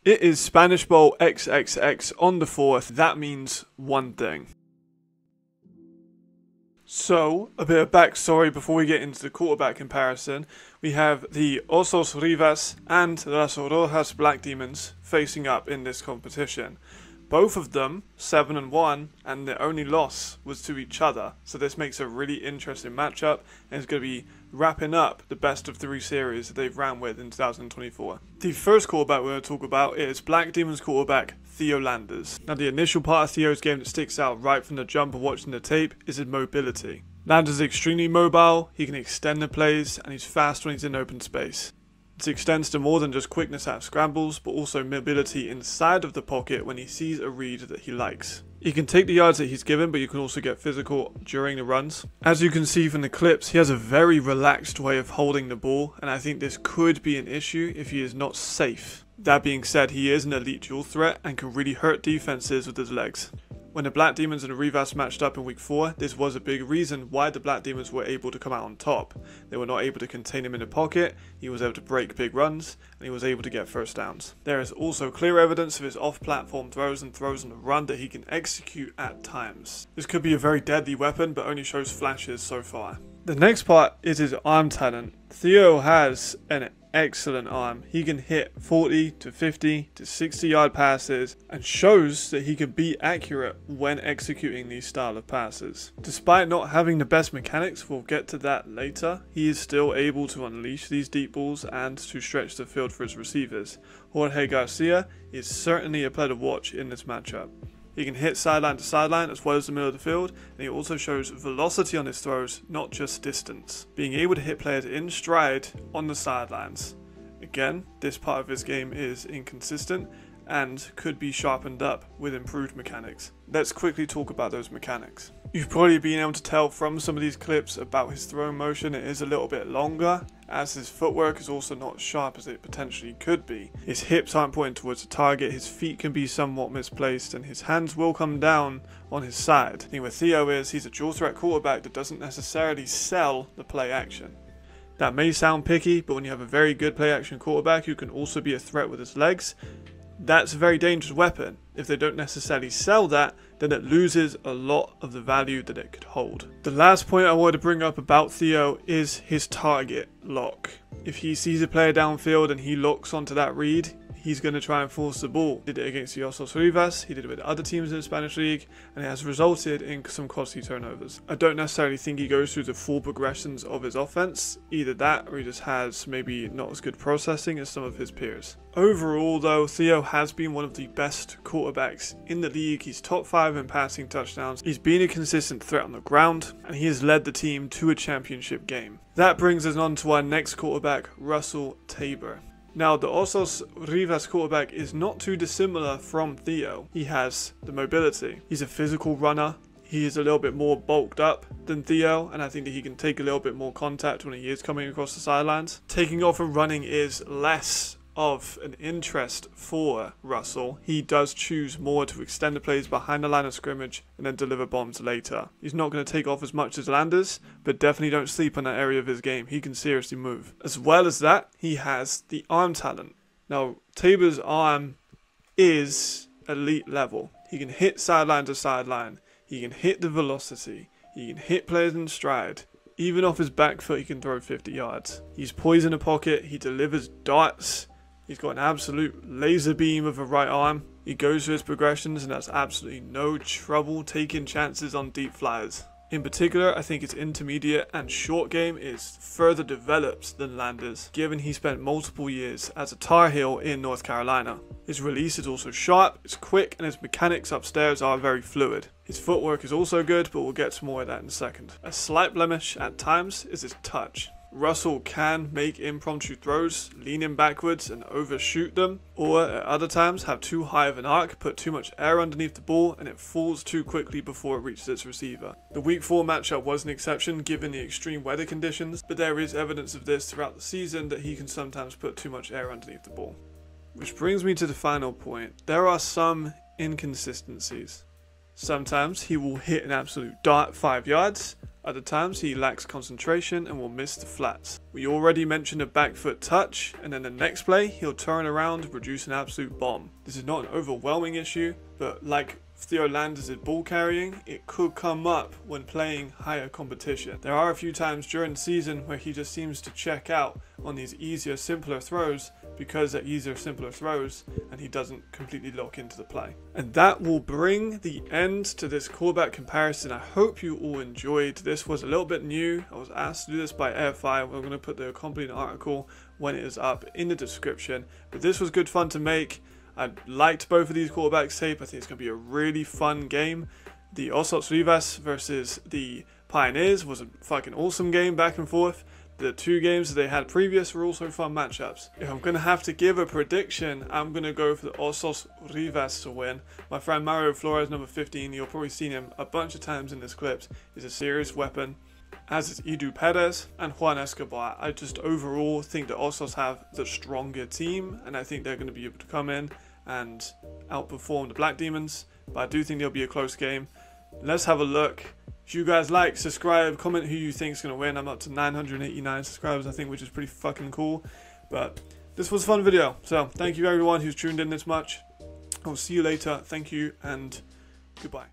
It is Spanish Bowl XXX on the 4th. That means one thing. So, a bit of backstory before we get into the quarterback comparison. We have the Osos Rivas and Las Rojas Black Demons facing up in this competition. Both of them 7-1, and their only loss was to each other. So this makes a really interesting matchup, and it's going to be wrapping up the best of 3 series that they've ran with in 2024. The first quarterback we're going to talk about is Black Demons quarterback Theo Landers. Now, the initial part of Theo's game that sticks out right from the jump of watching the tape is his mobility. Landers is extremely mobile, he can extend the plays, and he's fast when he's in open space. This extends to more than just quickness out of scrambles, but also mobility inside of the pocket when he sees a read that he likes. He can take the yards that he's given, but you can also get physical during the runs. As you can see from the clips, he has a very relaxed way of holding the ball, and I think this could be an issue if he is not safe. That being said, he is an elite dual threat and can really hurt defenses with his legs. When the Black Demons and the Rivas matched up in week 4, this was a big reason why the Black Demons were able to come out on top. They were not able to contain him in the pocket, he was able to break big runs, and he was able to get first downs. There is also clear evidence of his off-platform throws and throws on the run that he can execute at times. This could be a very deadly weapon, but only shows flashes so far. The next part is his arm talent. Theo has an excellent arm. He can hit 40 to 50 to 60 yard passes and shows that he can be accurate when executing these style of passes. Despite not having the best mechanics, we'll get to that later, he is still able to unleash these deep balls and to stretch the field for his receivers. Jorge Garcia is certainly a player to watch in this matchup. He can hit sideline to sideline as well as the middle of the field, and he also shows velocity on his throws, not just distance, being able to hit players in stride on the sidelines. Again, this part of his game is inconsistent and could be sharpened up with improved mechanics. Let's quickly talk about those mechanics. You've probably been able to tell from some of these clips about his throwing motion. It is a little bit longer, as his footwork is also not as sharp as it potentially could be. His hips aren't pointing towards the target, his feet can be somewhat misplaced, and his hands will come down on his side. The thing with Theo is he's a dual threat quarterback that doesn't necessarily sell the play action. That may sound picky, but when you have a very good play action quarterback who can also be a threat with his legs, that's a very dangerous weapon. If they don't necessarily sell that, then it loses a lot of the value that it could hold. The last point I wanted to bring up about Theo is his target lock. If he sees a player downfield and he locks onto that read, he's going to try and force the ball. He did it against the Osos Rivas, he did it with other teams in the Spanish League, and it has resulted in some costly turnovers. I don't necessarily think he goes through the full progressions of his offense, either that or he just has maybe not as good processing as some of his peers. Overall though, Theo has been one of the best quarterbacks in the league. He's top 5 in passing touchdowns, he's been a consistent threat on the ground, and he has led the team to a championship game. That brings us on to our next quarterback, Russell Tabor. Now, the Osos Rivas quarterback is not too dissimilar from Theo. He has the mobility. He's a physical runner. He is a little bit more bulked up than Theo, and I think that he can take a little bit more contact when he is coming across the sidelines. Taking off and running is less of an interest for Russell. He does choose more to extend the plays behind the line of scrimmage and then deliver bombs later. He's not going to take off as much as Landers, but definitely don't sleep on that area of his game. He can seriously move. As well as that, he has the arm talent. Now, Tabor's arm is elite level. He can hit sideline to sideline. He can hit the velocity. He can hit players in stride. Even off his back foot, he can throw 50 yards. He's poised in the pocket. He delivers darts. He's got an absolute laser beam of a right arm. He goes through his progressions and has absolutely no trouble taking chances on deep flyers. In particular, I think his intermediate and short game is further developed than Landers, given he spent multiple years as a Tar Heel in North Carolina. His release is also sharp, it's quick, and his mechanics upstairs are very fluid. His footwork is also good, but we'll get to more of that in a second. A slight blemish at times is his touch. Russell can make impromptu throws, lean in backwards and overshoot them, or at other times have too high of an arc, put too much air underneath the ball, and it falls too quickly before it reaches its receiver. The week 4 matchup was an exception given the extreme weather conditions, but there is evidence of this throughout the season that he can sometimes put too much air underneath the ball. Which brings me to the final point. There are some inconsistencies. Sometimes he will hit an absolute dart 5 yards, Other times he lacks concentration and will miss the flats. We already mentioned a back foot touch, and then the next play he'll turn around and produce an absolute bomb. This is not an overwhelming issue, but like Theo Landers' ball carrying, it could come up when playing higher competition. There are a few times during the season where he just seems to check out on these easier, simpler throws because they're easier, simpler throws, and he doesn't completely lock into the play. And that will bring the end to this quarterback comparison. I hope you all enjoyed. This was a little bit new. I was asked to do this by AFI. We're going to put the accompanying article when it is up in the description. But this was good fun to make. I liked both of these quarterbacks tape. I think it's going to be a really fun game. The XXX Rivas versus the Pioneers was a fucking awesome game back and forth. The two games that they had previous were also fun matchups. If I'm going to have to give a prediction, I'm going to go for the XXX Rivas to win. My friend Mario Flores, number 15, you've probably seen him a bunch of times in this clips, is a serious weapon, as is Edu Perez and Juan Escobar. I just overall think the XXX have the stronger team, and I think they're going to be able to come in and outperform the Black Demons, but I do think there'll be a close game. Let's have a look. If you guys like, subscribe, comment who you think is going to win. I'm up to 989 subscribers, I think, which is pretty fucking cool. But this was a fun video, so thank you everyone who's tuned in this much. I'll see you later. Thank you and goodbye.